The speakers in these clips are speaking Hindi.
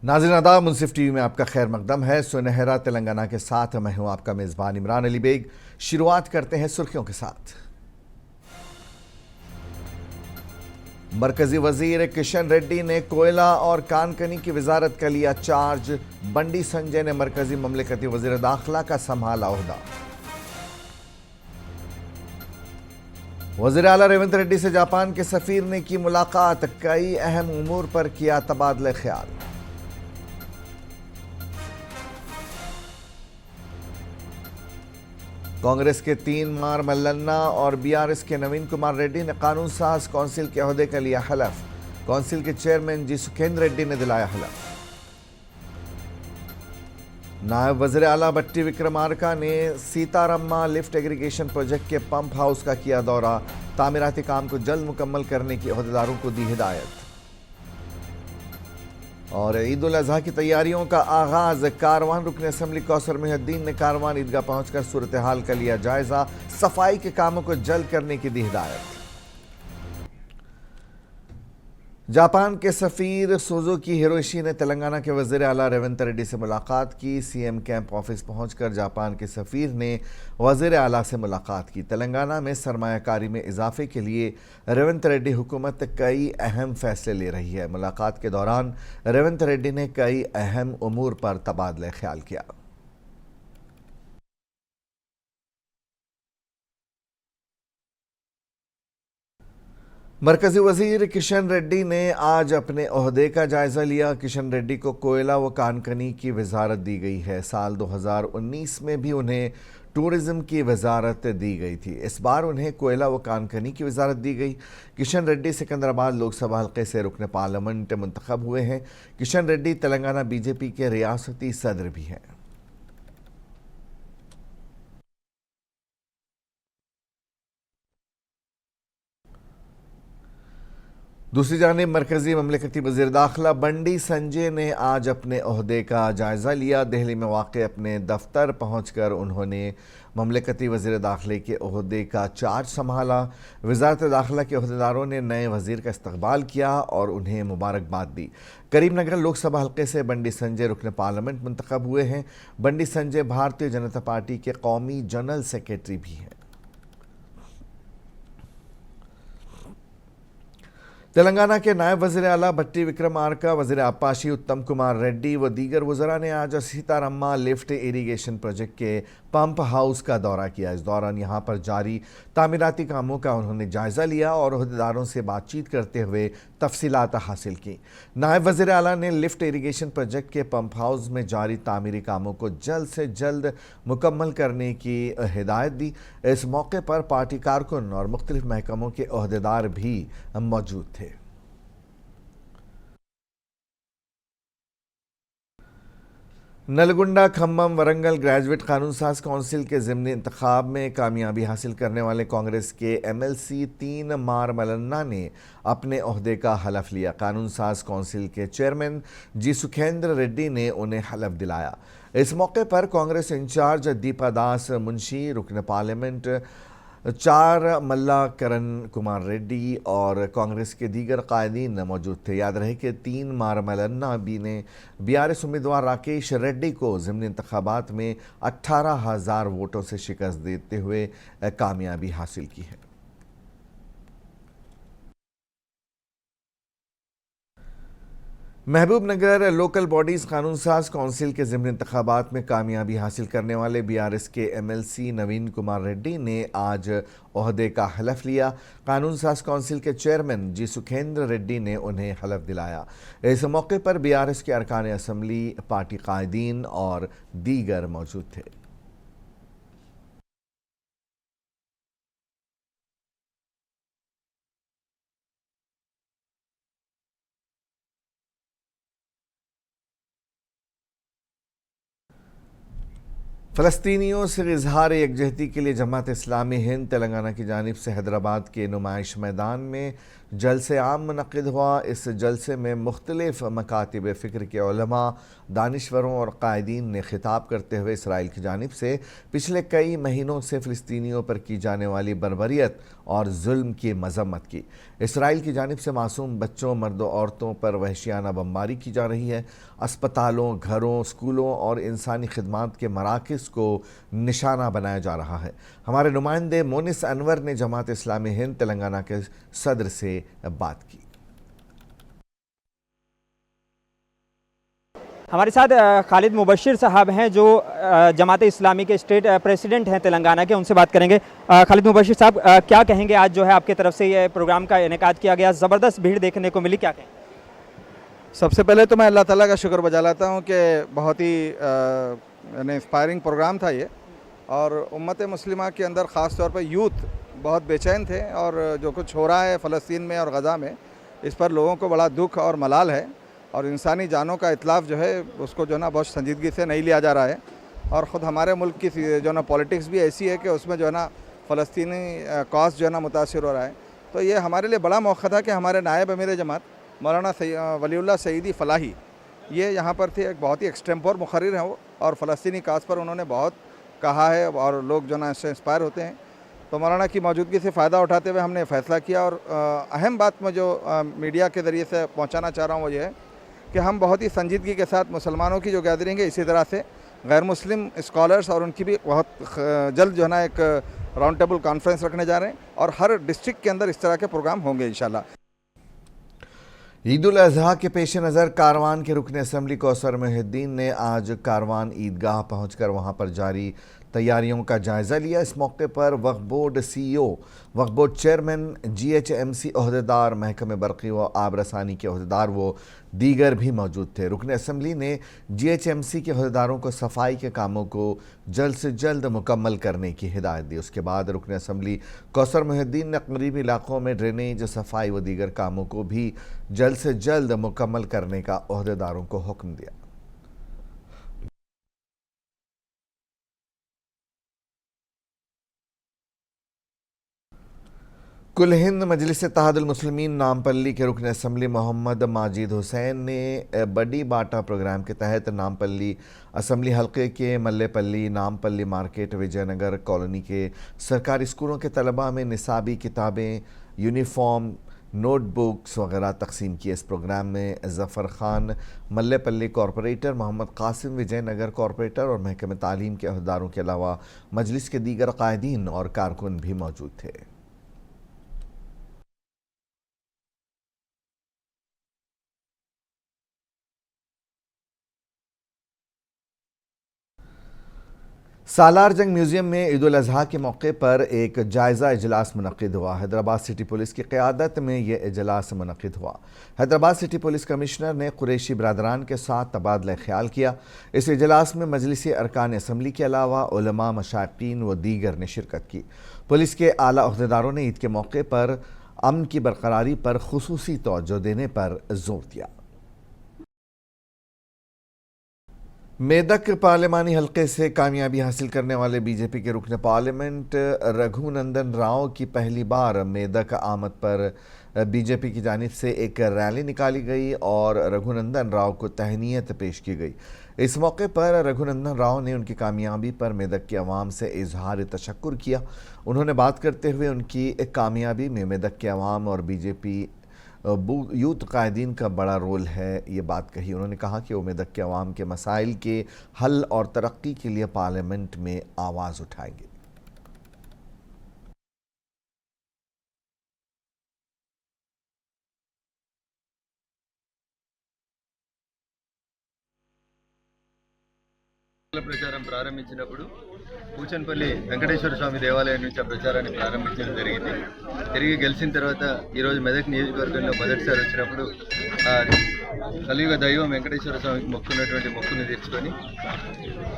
नाज़रीन आदाब, मुंसिफ टीवी में आपका खैर मकदम है। सुनहरा तेलंगाना के साथ मैं हूं आपका मेज़बान इमरान अली बेग। शुरुआत करते हैं सुर्खियों के साथ। मरकजी वजीर किशन रेड्डी ने कोयला और कानकनी की वजारत का लिया चार्ज। बंडी संजय ने मरकजी ममलिकती वजीर दाखिला का संभाला ओहदा। वज़ीर आला रेवंत रेड्डी से जापान के सफीर ने की मुलाकात। कई अहम उमूर पर किया तबादला ख्याल। कांग्रेस के 3 मार मल्लन्ना और बीआरएस के नवीन कुमार रेड्डी ने कानून साज कौंसिल के ओहदे का लिया हलफ। कौंसिल के चेयरमैन जी सुखेंद्र रेड्डी ने दिलाया हलफ। नायब वज़ीर आला भट्टी विक्रमार्का ने सीतारम्मा लिफ्ट एग्रीगेशन प्रोजेक्ट के पंप हाउस का किया दौरा। तामीराती काम को जल्द मुकम्मल करने की ओहदेदारों को दी हिदायत। और ईद उल अजहा की तैयारियों का आगाज। कारवान रुकन असम्बली कौसर मुहिद्दीन ने कारवान ईदगाह पहुंचकर सूरत हाल का लिया जायजा। सफाई के कामों को जल्द करने की दी हिदायत। जापान के सफीर सुजुकी हिरोशी ने तेलंगाना के वज़ीर आला रेवंत रेड्डी से मुलाकात की। सीएम कैंप ऑफिस पहुंचकर जापान के सफीर ने वज़ीर आला से मुलाकात की। तेलंगाना में सरमायाकारी में इजाफे के लिए रेवंत रेड्डी हुकूमत कई अहम फैसले ले रही है। मुलाकात के दौरान रेवंत रेड्डी ने कई अहम उमूर पर तबादला ख्याल किया। मरकजी वजीर किशन रेड्डी ने आज अपने ओहदे का जायजा लिया। किशन रेड्डी को कोयला व कानकनी की वजारत दी गई है। साल 2019 में भी उन्हें टूरिज्म की वजारत दी गई थी। इस बार उन्हें कोयला व कानकनी की वजारत दी गई। किशन रेड्डी सिकंदराबाद लोकसभा हल्के से रुकन पार्लियामेंट मुंतखब हुए हैं। किशन रेड्डी तेलंगाना बीजेपी के रियासती सदर भी हैं। दूसरी जानिब मरकजी ममलिकती वज़ीर दाखिला बंडी संजय ने आज अपने ओहदे का जायज़ा लिया। दिल्ली में वाक़ अपने दफ्तर पहुंचकर उन्होंने ममलिकती वज़ीर दाखिले के ओहदे का चार्ज संभाला। वज़ारत दाखिला के ओहदेदारों ने नए वज़ीर का इस्तकबाल किया और उन्हें मुबारकबाद दी। करीमनगर लोकसभा हल्के से बंडी संजय रुकन पार्लियामेंट मुंतखब हुए हैं। बंडी संजय भारतीय जनता पार्टी के कौमी जनरल सेक्रेटरी भी हैं। तेलंगाना के नायब वज़ीर आला भट्टी विक्रमार्का, वज़ीर आपाशी उत्तम कुमार रेड्डी व दीगर वज़रा ने आज सीतारम्मा लिफ्ट इरीगेशन प्रोजेक्ट के पंप हाउस का दौरा किया। इस दौरान यहां पर जारी तामीराती कामों का उन्होंने जायज़ा लिया और ओहदेदारों से बातचीत करते हुए तफसीलात हासिल की। नायब वज़ीर आला ने लिफ्ट इरीगेशन प्रोजेक्ट के पंप हाउस में जारी तामीरी कामों को जल्द से जल्द मुकम्मल करने की हिदायत दी। इस मौके पर पार्टी कारकुन और मुख्तलिफ महकमों के ओहदेदार भी मौजूद थे। नलगुंडा खम्मम वरंगल ग्रेजुएट कानून साज कौंसिल के ज़िमनी इंतखाब में कामयाबी हासिल करने वाले कांग्रेस के एमएलसी 3 मार मल्लन्ना ने अपने ओहदे का हलफ लिया। कानून साज कौंसिल के चेयरमैन जी सुखेंद्र रेड्डी ने उन्हें हलफ दिलाया। इस मौके पर कांग्रेस इंचार्ज दीपा दास मुंशी, रुकन पार्लियामेंट 4 मल्ला करण कुमार रेड्डी और कांग्रेस के दीगर कायदीन मौजूद थे। याद रहे कि 3 मार मल्लन्ना बी ने बीआरएस उम्मीदवार राकेश रेड्डी को ज़िमनी इंतखाबात में 18,000 वोटों से शिकस्त देते हुए कामयाबी हासिल की है। महबूब नगर लोकल बॉडीज़ कानून साज कौंसिल के ज़िमनी इंतखाबात में कामयाबी हासिल करने वाले बीआरएस के एमएलसी नवीन कुमार रेड्डी ने आज ओहदे का हलफ लिया। कानून साज कौंसिल के चेयरमैन जी सुखेंद्र रेड्डी ने उन्हें हलफ दिलाया। इस मौके पर बीआरएस के अरकान असम्बली, पार्टी कायदीन और दीगर मौजूद थे। फ़लस्तीनियों से इजहार यकजहती के लिए जमात इस्लामी हिंद तेलंगाना की जानिब से हैदराबाद के नुमाइश मैदान में जलसे आम मुनक़िद हुआ। इस जलसे में मुख्तलिफ मकातिब फ़िक्र के उलमा, दानिश्वरों और कायदीन ने खिताब करते हुए इसराइल की जानिब से पिछले कई महीनों से फ़िलिस्तीनियों पर की जाने वाली बर्बरियत और जुल्म की मजम्मत की। इसराइल की जानिब से मासूम बच्चों, मर्दों, औरतों पर वहशियाना बमबारी की जा रही है। अस्पतालों, घरों, स्कूलों और इंसानी खिदमात के मराकज़ को निशाना बनाया जा रहा है। हमारे नुमाइंदे मोनिस अनवर ने जमात इस्लामी हिंद तेलंगाना के सदर से बात की। हमारे साथ खालिद मुबशिर साहब हैं जो जमात इस्लामी के स्टेट प्रेसिडेंट हैं तेलंगाना के, उनसे बात करेंगे। खालिद मुबशिर साहब, क्या कहेंगे? आज जो है आपके तरफ से ये प्रोग्राम का इनेकाद किया गया, ज़बरदस्त भीड़ देखने को मिली, क्या कहें? सबसे पहले तो मैं अल्लाह ताला का शुक्र बजा लाता हूँ कि बहुत ही इंस्पायरिंग प्रोग्राम था ये, और उम्मत मुस्लिमा के अंदर ख़ास तौर पर यूथ बहुत बेचैन थे, और जो कुछ हो रहा है फ़लस्तीन में और गज़ा में, इस पर लोगों को बड़ा दुख और मलाल है, और इंसानी जानों का इतलाफ़ जो है उसको जो ना बहुत संजीदगी से नहीं लिया जा रहा है। और ख़ुद हमारे मुल्क की जो ना पॉलिटिक्स भी ऐसी है कि उसमें जो है ना फ़लस्तीनी कॉज जो है ना मुतासिर हो रहा है। तो ये हमारे लिए बड़ा मौका था कि हमारे नायब अमीर जमात मौलाना वलीउल्लाह सईदी फ़लाही ये यहाँ पर थे। एक बहुत ही एक्सटेम्पोर मुखर्रिर हैं वो, और फ़लस्तीनी काज पर उन्होंने बहुत कहा है और लोग जो ना इससे इंस्पायर होते हैं। तो मौलाना की मौजूदगी से फ़ायदा उठाते हुए हमने फ़ैसला किया, और अहम बात मैं जो मीडिया के ज़रिए से पहुँचाना चाह रहा हूँ वो ये है कि हम बहुत ही संजीदगी के साथ मुसलमानों की जो गैदरिंग है, इसी तरह से गैर मुस्लिम स्कॉलर्स और उनकी भी बहुत जल्द जो है ना एक राउंड टेबल कॉन्फ्रेंस रखने जा रहे हैं, और हर डिस्ट्रिक्ट के अंदर इस तरह के प्रोग्राम होंगे इंशाल्लाह। ईद उल अज़हा के पेश नज़र कारवान के रुकन असम्बली कौसर मुहिद्दीन ने आज कारवान ईदगाह पहुंचकर वहां पर जारी तैयारियों का जायज़ा लिया। इस मौके पर वक्फ बोर्ड CEO, वक्फ बोर्ड चेयरमैन, GHMC अहदेदार, महकमे बरक़ी व आब रसानी के अहदेदार व दीगर भी मौजूद थे। रुकन असम्बली ने GHMC के अहदेदारों को सफाई के कामों को जल्द से जल्द मुकम्मल करने की हिदायत दी। उसके बाद रुकन असम्बली कौसर मुहिद्दीन ने करीबी इलाकों में ड्रेनेज, सफाई व दीगर कामों को भी जल्द से जल्द मुकम्मल करने का अहदेदारों को हुक्म दिया। कुल हिंद मजलिस इत्तेहादुल मुस्लिमीन नामपल्ली के रुकन असम्बली मोहम्मद माजिद हुसैन ने बड़ी बाटा प्रोग्राम के तहत नामपल्ली असम्बली हल्के के मल्लेपल्ली, नामपल्ली मार्केट, विजयनगर कॉलोनी के सरकारी स्कूलों के तलबा में निसाबी किताबें, यूनिफॉर्म, नोटबुक्स वगैरह तकसीम किए। इस प्रोग्राम में ज़फ़र खान मल्लेपल्ली कॉरपोरेटर, मोहम्मद कासिम विजयनगर कॉरपोरेटर और महकमे तालीम के अहदेदारों के अलावा मजलिस के दीगर कायदीन और कारकुन भी मौजूद थे। सालार जंग म्यूज़ियम में ईद उल अज़हा के मौके पर एक जायज़ा इजलास मुनक़िद हुआ। हैदराबाद सिटी पुलिस की क़यादत में यह इजलास मुनक़िद हुआ। हैदराबाद सिटी पुलिस कमिश्नर ने कुरैशी बरादरान के साथ तबादला ख्याल किया। इस इजलास में मजलिसी अरकान असम्बली के अलावा उलमा, मशाइकीन व दीगर ने शिरकत की। पुलिस के आला अहदेदारों ने ईद के मौके पर अमन की बरकरारी पर खुसूसी तवज्जो देने पर जोर दिया। मेदक पार्लिमानी हल्के से कामयाबी हासिल करने वाले बीजेपी के रुकन पार्लियामेंट रघुनंदन राव की पहली बार मेदक आमद पर बीजेपी की जानिब से एक रैली निकाली गई और रघुनंदन राव को तहनीत पेश की गई। इस मौके पर रघुनंदन राव ने उनकी कामयाबी पर मेदक की आवाम से इजहार तशक्कुर किया। उन्होंने बात करते हुए उनकी एक कामयाबी में मेदक के आवाम और बीजेपी यूथ कायदीन का बड़ा रोल है, ये बात कही। उन्होंने कहा कि वो मेदक के अवाम के मसाइल के हल और तरक्की के लिए पार्लियामेंट में आवाज़ उठाएंगे। ప్రచారం ప్రారంభించినప్పుడు పూచన్పల్లి వెంకటేశ్వర స్వామి దేవాలయం నుంచి ఆ ప్రచారాన్ని ప్రారంభించడం జరిగింది. తిరిగి గెలిచిన తర్వాత ఈరోజు మెదక్ నియోజకవర్గంలో మొదటిసారి వచ్చినప్పుడు కలియుగ దైవం వెంకటేశ్వర స్వామికి మొక్కున్నటువంటి మొక్కును తీర్చుకొని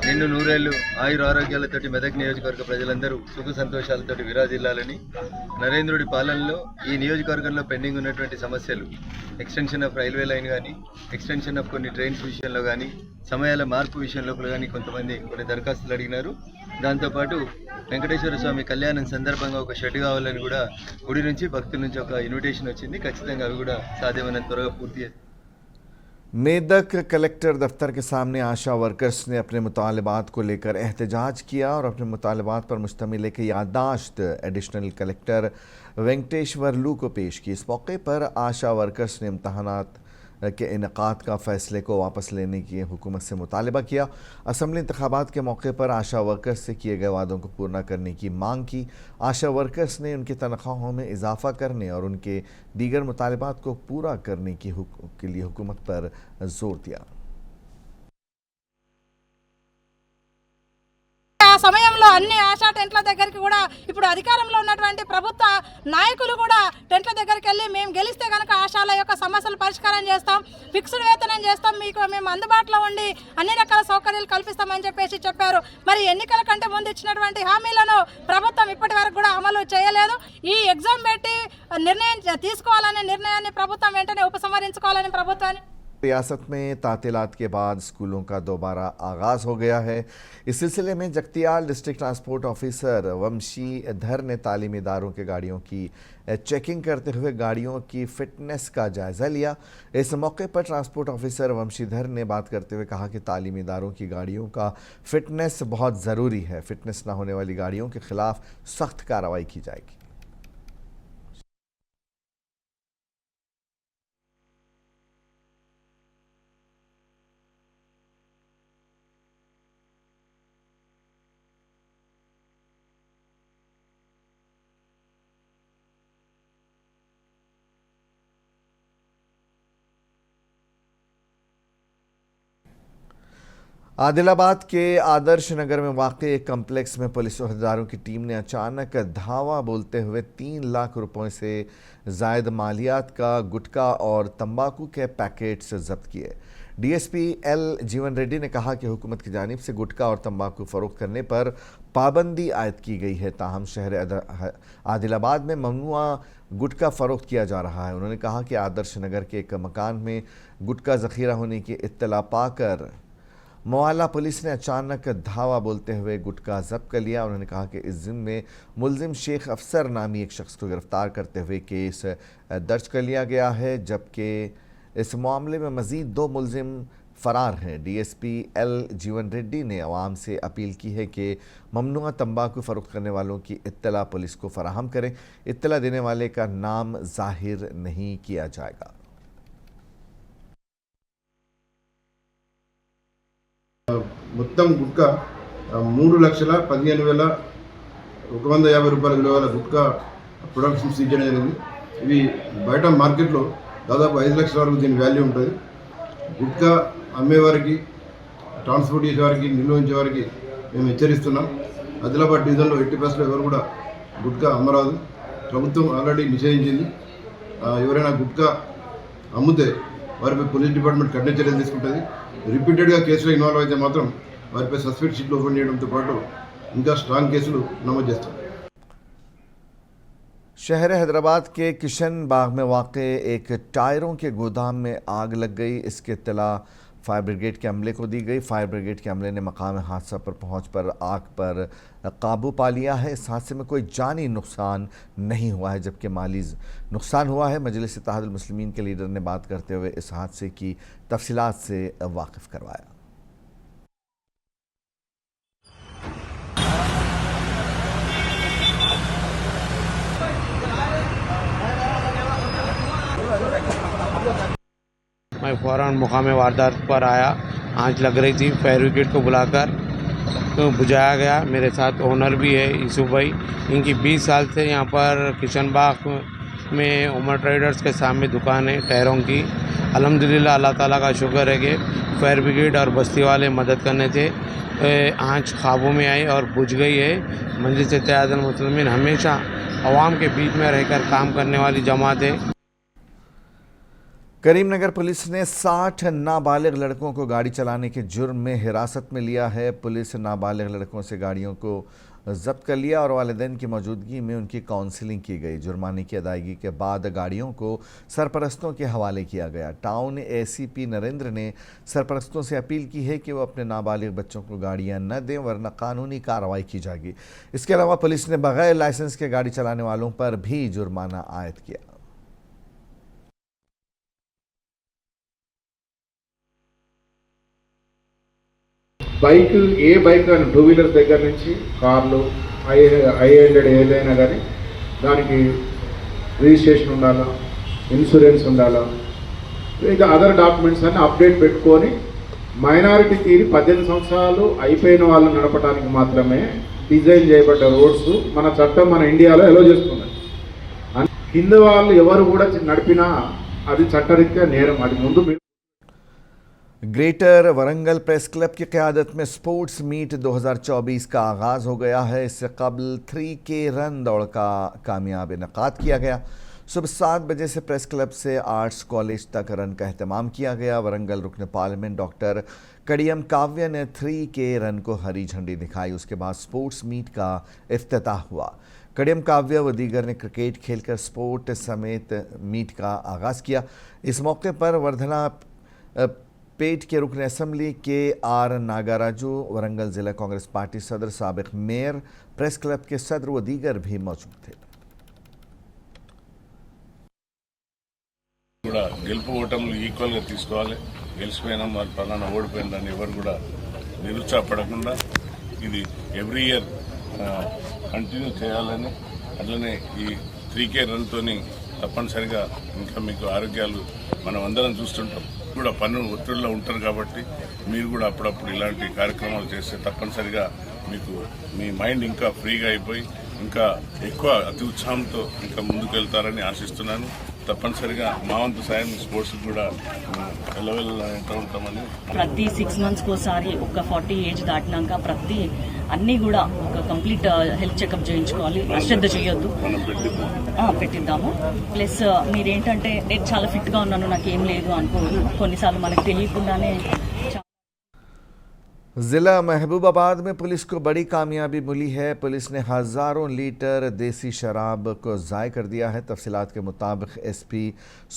నిన్ను నూరేళ్లు ఆయుర ఆరోగ్యాలతోటి మెదక్ నియోజకవర్గ ప్రజలందరూ సుఖ సంతోషాలతోటి విరాజిల్లాలని, నరేంద్రుడి పాలనలో ఈ నియోజకవర్గంలో పెండింగ్ ఉన్నటువంటి సమస్యలు, ఎక్స్టెన్షన్ ఆఫ్ రైల్వే లైన్ కానీ, ఎక్స్టెన్షన్ ఆఫ్ కొన్ని ట్రైన్స్ విషయంలో కానీ, సమయాల మార్పు విషయంలో కానీ కొంతమంది కొన్ని దరఖాస్తులు అడిగినారు. దాంతోపాటు వెంకటేశ్వర స్వామి కళ్యాణం సందర్భంగా ఒక షెడ్ కావాలని కూడా గుడి నుంచి భక్తుల నుంచి ఒక ఇన్విటేషన్ వచ్చింది. ఖచ్చితంగా అవి కూడా సాధ్యమైనంత త్వరగా పూర్తి చేస్తాం. मेदक कलेक्टर दफ्तर के सामने आशा वर्कर्स ने अपने मुतालबात को लेकर एहतजाज किया और अपने मुतालबात पर मुश्तमिल एक याददाश्त एडिशनल कलेक्टर वेंकटेश्वर लू को पेश की। इस मौके पर आशा वर्कर्स ने इम्तहानात के इनकाद का फ़ैसले को वापस लेने की हुकूमत से मुतालबा किया। असम्बली इंतखाबात के मौके पर आशा वर्कर्स से किए गए वादों को पूरा करने की मांग की। आशा वर्कर्स ने उनकी तनख्वाहों में इजाफ़ा करने और उनके दीगर मुतालबात को पूरा करने के लिए हुकूमत पर जोर दिया। ఆ సమయంలో అన్ని ఆశా టెంట్ల దగ్గరికి కూడా ఇప్పుడు అధికారంలో ఉన్నటువంటి ప్రభుత్వ నాయకులు కూడా టెంట్ల దగ్గరికి వెళ్ళి మేము గెలిస్తే కనుక ఆశాల యొక్క సమస్యలు పరిష్కారం చేస్తాం, ఫిక్స్డ్ వేతనం చేస్తాం, మీకు మేము అందుబాటులో ఉండి అన్ని రకాల సౌకర్యాలు కల్పిస్తామని చెప్పారు. మరి ఎన్నికల కంటే ముందు ఇచ్చినటువంటి హామీలను ప్రభుత్వం ఇప్పటి వరకు కూడా అమలు చేయలేదు. ఈ ఎగ్జామ్ పెట్టి నిర్ణయం తీసుకోవాలనే నిర్ణయాన్ని ప్రభుత్వం వెంటనే ఉపసంహరించుకోవాలని ప్రభుత్వాన్ని रियासत में तातीलात के बाद स्कूलों का दोबारा आगाज़ हो गया है। इस सिलसिले में Jagtial district transport officer Vanshidhar ने तालीमी इदारों के गाड़ियों की चेकिंग करते हुए गाड़ियों की फ़िटनेस का जायज़ा लिया। इस मौके पर ट्रांसपोर्ट ऑफिसर वंशीधर ने बात करते हुए कहा कि तालीमी इदारों की गाड़ियों का फ़िटनेस बहुत ज़रूरी है। फ़िटनेस न होने वाली गाड़ियों के ख़िलाफ़ सख्त कार्रवाई की जाएगी। आदिलाबाद के आदर्श नगर में वाक़ एक कम्प्लेक्स में पुलिस अहदेदारों की टीम ने अचानक धावा बोलते हुए 3 लाख रुपयों से जायद मालियात का गुटखा और तंबाकू के पैकेट्स जब्त किए। डीएसपी एल जीवन रेड्डी ने कहा कि हुकूमत की जानिब से गुटखा और तंबाकू फ़रोख्त करने पर पाबंदी आयद की गई है, ताहम शहर आदिलाबाद में ममनुआ गुटखा फ़रोख्त किया जा रहा है। उन्होंने कहा कि आदर्श नगर के एक मकान में गुटखा ज़ख़ीरा होने की इत्तला पाकर मवाला पुलिस ने अचानक धावा बोलते हुए गुटखा जब्त कर लिया। उन्होंने कहा कि इस ज़िम्मे में मुलजिम शेख अफसर नामी एक शख्स को गिरफ़्तार करते हुए केस दर्ज कर लिया गया है, जबकि इस मामले में मज़ीद 2 मुलजिम फ़रार हैं। डीएसपी एल जीवन रेड्डी ने अवाम से अपील की है कि ममनुआ तंबाकू फ़रोख्त करने वालों की इत्तला पुलिस को फराहम करें। इत्तला देने वाले का नाम ज़ाहिर नहीं किया जाएगा। మొత్తం గుట్కా 3,15,150 రూపాయల విలువ గల గుట్కా ప్రొడక్షన్ సీజ్ చేయడం జరిగింది. ఇవి బయట మార్కెట్లో దాదాపు 5 లక్షల వరకు దీని వాల్యూ ఉంటుంది. గుట్కా అమ్మేవారికి, ట్రాన్స్పోర్ట్ చేసేవారికి, నిల్వ ఉంచేవారికి మేము హెచ్చరిస్తున్నాం. ఆదిలాబాద్ డివిజన్లో 80% ఎవరు కూడా గుట్కా అమ్మరాదు. ప్రభుత్వం ఆల్రెడీ నిషేధించింది. ఎవరైనా గుట్కా అమ్మితే వారిపై పోలీస్ డిపార్ట్మెంట్ కఠిన చర్యలు తీసుకుంటుంది. రిపీటెడ్గా కేసులో ఇన్వాల్వ్ అయితే మాత్రం వారిపై సస్పెక్ట్ షీట్లు ఓపెన్ చేయడంతో పాటు ఇంకా స్ట్రాంగ్ కేసులు నమోదు చేస్తాం। शहर हैदराबाद के किशन बाग में वाक़ एक टायरों के गोदाम में आग लग गई। इसके इत्तला फायर ब्रिगेड के अमले को दी गई। फायर ब्रिगेड के अमले ने मकाम हादसा पर पहुँच पर आग पर काबू पा लिया है। इस हादसे में कोई जानी नुकसान नहीं हुआ है, जबकि माली नुकसान हुआ है। मजलिस इत्तेहादुल मुस्लिमीन के लीडर ने बात करते हुए इस हादसे की तफसीलात से वाकिफ़ करवाया। मैं फ़ौरन मुकाम वारदात पर आया। आंच लग रही थी, फायर ब्रिगेड को बुलाकर तो बुझाया गया। मेरे साथ ओनर भी है यूसुफ भाई। इनकी 20 साल से यहाँ पर किशन बाग में उमर ट्रेडर्स के सामने दुकान है टायरों की। अल्हम्दुलिल्लाह अल्लाह ताला का शुक्र है कि फायर ब्रिगेड और बस्ती वाले मदद करने थे। आंच काबू में आई और बुझ गई है। मजलिस इत्तेहादुल मुस्लिमीन हमेशा अवाम के बीच में रहकर काम करने वाली जमात है। करीमनगर पुलिस ने 60 नाबालिग लड़कों को गाड़ी चलाने के जुर्म में हिरासत में लिया है। पुलिस नाबालिग लड़कों से गाड़ियों को जब्त कर लिया और वालिदैन की मौजूदगी में उनकी काउंसलिंग की गई। जुर्माने की अदायगी के बाद गाड़ियों को सरपरस्तों के हवाले किया गया। टाउन एसीपी नरेंद्र ने सरपरस्तों से अपील की है कि वो अपने नाबालिग बच्चों को गाड़ियां न दें वरना कानूनी कार्रवाई की जाएगी। इसके अलावा पुलिस ने बगैर लाइसेंस के गाड़ी चलाने वालों पर भी जुर्माना आयद किया। బైక్ ఏ బైక్ కానీ 2 వీలర్స్ దగ్గర నుంచి కార్లు ఐ100 ఏదైనా కానీ దానికి రిజిస్ట్రేషన్ ఉండాలా, ఇన్సూరెన్స్ ఉండాలా, ఇక అదర్ డాక్యుమెంట్స్ అన్ని అప్డేట్ పెట్టుకొని మైనారిటీ తీరి 18 సంవత్సరాలు అయిపోయిన వాళ్ళని నడపడానికి మాత్రమే డిజైన్ చేయబడ్డ రోడ్స్ మన చట్టం మన ఇండియాలో ఎలో చేస్తున్నది. కింద వాళ్ళు ఎవరు కూడా నడిపినా అది చట్టరీత్యా నేరం. అది ముందు ग्रेटर वरंगल प्रेस क्लब की क़यादत में स्पोर्ट्स मीट 2024 का आगाज़ हो गया है। इससे कबल 3K रन दौड़ का कामयाब इनेकाद किया गया। सुबह 7 बजे से प्रेस क्लब से आर्ट्स कॉलेज तक रन का अहतमाम किया गया। वरंगल रुकन पार्लियामेंट डॉक्टर कड़ियम काव्य ने 3K रन को हरी झंडी दिखाई। उसके बाद स्पोर्ट्स मीट का इफ्तिताह हुआ। कड़ियम काव्य व दीगर ने क्रिकेट खेलकर स्पोर्ट समेत मीट का आगाज़ किया। इस मौके पर वर्धना पेट के रुकन असम्बली के आर नागाराजू, वरंगल ज़िला कांग्रेस पार्टी सदर, साबिक मेयर, प्रेस क्लब के सदर व दीगर भी मौजूद थे। కూడా గెలుపు ఓటములు ఈక్వల్గా తీసుకోవాలి. గెలిచిపోయినా మరి పలానా ఓడిపోయిందని ఎవరు కూడా నిరుత్సాహపడకుండా ఇది ఎవ్రీ ఇయర్ కంటిన్యూ చేయాలని, అట్లనే ఈ 3K రన్తోని తప్పనిసరిగా ఇంకా మీకు ఆరోగ్యాలు మనం అందరం చూస్తుంటాం. కూడా పన్ను ఒత్తిడిలో ఉంటారు కాబట్టి మీరు కూడా అప్పుడప్పుడు ఇలాంటి కార్యక్రమాలు చేస్తే తప్పనిసరిగా మీకు మీ మైండ్ ఇంకా ఫ్రీగా అయిపోయి ఇంకా ఎక్కువ అతి ఉత్సాహంతో ఇంకా ముందుకు వెళ్తారని ఆశిస్తున్నాను. తప్పనిసరిగా మా వంతు సాయం స్పోర్ట్స్ కూడా వెళ్ళవెళ్ళంటూ ఉంటామని. ప్రతి 6 months కోసారి ఒక 40 ఏజ్ దాటినాక ప్రతి అన్నీ కూడా ఒక కంప్లీట్ హెల్త్ చెకప్ చేయించుకోవాలి. అశ్రద్ధ చేయొద్దు, పెట్టిద్దాము. ప్లస్ మీరేంటంటే నేను చాలా ఫిట్గా ఉన్నాను నాకేం లేదు అనుకోవద్దు. కొన్నిసార్లు మనకు తెలియకుండానే. ज़िला महबूबाबाद में पुलिस को बड़ी कामयाबी मिली है। पुलिस ने हज़ारों लीटर देसी शराब को ज़ाय कर दिया है। तफसीलात के मुताबिक एसपी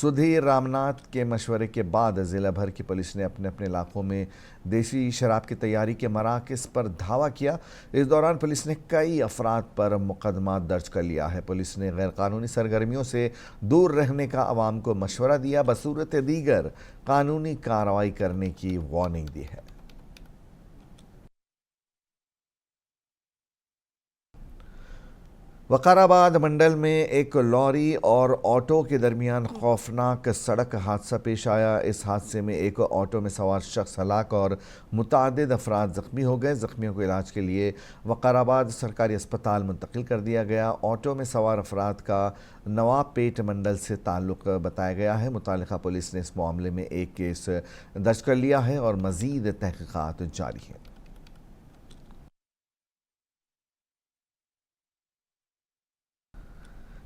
सुधीर रामनाथ के मशवरे के बाद ज़िला भर की पुलिस ने अपने अपने इलाकों में देसी शराब की तैयारी के मराकज़ पर धावा किया। इस दौरान पुलिस ने कई अफराद पर मुकदमा दर्ज कर लिया है। पुलिस ने गैरकानूनी सरगर्मियों से दूर रहने का आवाम को मशवरा दिया, बसूरत दीगर कानूनी कार्रवाई करने की वार्निंग दी है। वकाराबाद मंडल में एक लॉरी और ऑटो के दरमियान खौफनाक सड़क हादसा पेश आया। इस हादसे में एक ऑटो में सवार शख्स हलाक और मुतादिद अफराद ज़ख्मी हो गए। ज़ख्मियों को इलाज के लिए वकाराबाद सरकारी अस्पताल मुंतकिल कर दिया गया। ऑटो में सवार अफराद का नवाबपेट मंडल से ताल्लुक़ बताया गया है। मुतालिका पुलिस ने इस मामले में एक केस दर्ज कर लिया है और मज़ीद तहक़ीक़ात जारी है।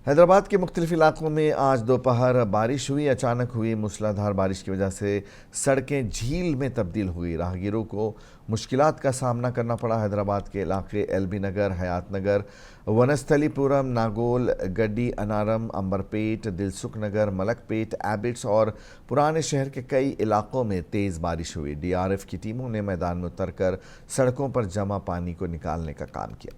हैदराबाद के मुख्तलिफ इलाकों में आज दोपहर बारिश हुई। अचानक हुई मूसलाधार बारिश की वजह से सड़कें झील में तब्दील हुई। राहगीरों को मुश्किलात का सामना करना पड़ा। हैदराबाद के इलाके एलबी नगर, हयात नगर, वनस्थलीपुरम, नागोल, गड्डी, अनारम, अंबरपेट, दिलसुख नगर, मलकपेट, एबिट्स और पुराने शहर के कई इलाकों में तेज़ बारिश हुई। DRF की टीमों ने मैदान में उतरकर सड़कों पर जमा पानी को निकालने का काम किया।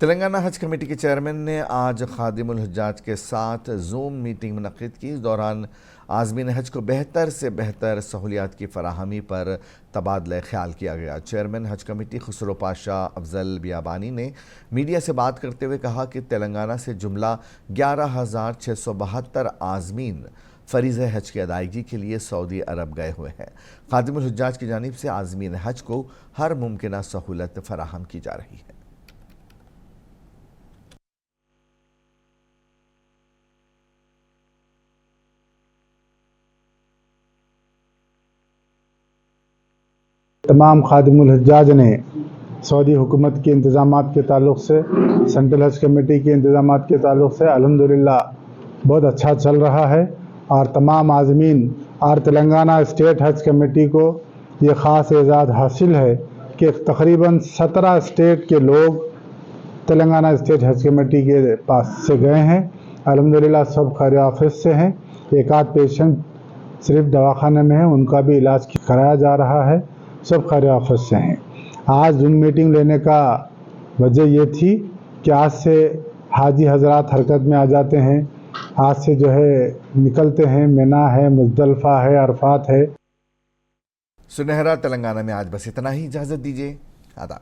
तेलंगाना हज कमेटी के चेयरमैन ने आज खादिमुल हुज्जाज के साथ जूम मीटिंग मुनक्किद की। इस दौरान आज़मीन हज को बेहतर से बेहतर सहूलियात की फराहमी पर तबादला ख्याल किया गया। चेयरमैन हज कमेटी खुसरो पाशा अफजल बियाबानी ने मीडिया से बात करते हुए कहा कि तेलंगाना से जुमला 11,672 आज़मीन फ़रीज़ हज की अदायगी के लिए सऊदी अरब गए हुए हैं। खादिमुल हुज्जाज की जानिब से आज़मीन हज को हर मुमकिन सहूलत फराहम की जा रही है। तमाम खादिमुल हज्जाज ने सऊदी हुकूमत के इंतज़ामात के ताल्लुक़ से, सेंट्रल हज कमेटी के इंतज़ामात के ताल्लुक़ से अल्हम्दुलिल्लाह बहुत अच्छा चल रहा है। और तमाम आज़मीन और तेलंगाना स्टेट हज कमेटी को ये ख़ास एजाज़ हासिल है कि तकरीबन 17 स्टेट के लोग तेलंगाना स्टेट हज कमेटी के पास से गए हैं। अल्हम्दुलिल्लाह सब खैर-ए-आफ़ियत से हैं। एक आध पेशेंट सिर्फ दवाखाने में है, उनका भी इलाज कराया जा रहा है। सब खैर-ए-आफ़ियत से हैं। आज जूम मीटिंग लेने का वजह ये थी कि आज से हाजी हजरात हरकत में आ जाते हैं। आज से जो है निकलते हैं, मिना है, मुज़दलिफ़ा है, अरफात है। सुनहरा तेलंगाना में आज बस इतना ही। इजाज़त दीजिए। आदाब।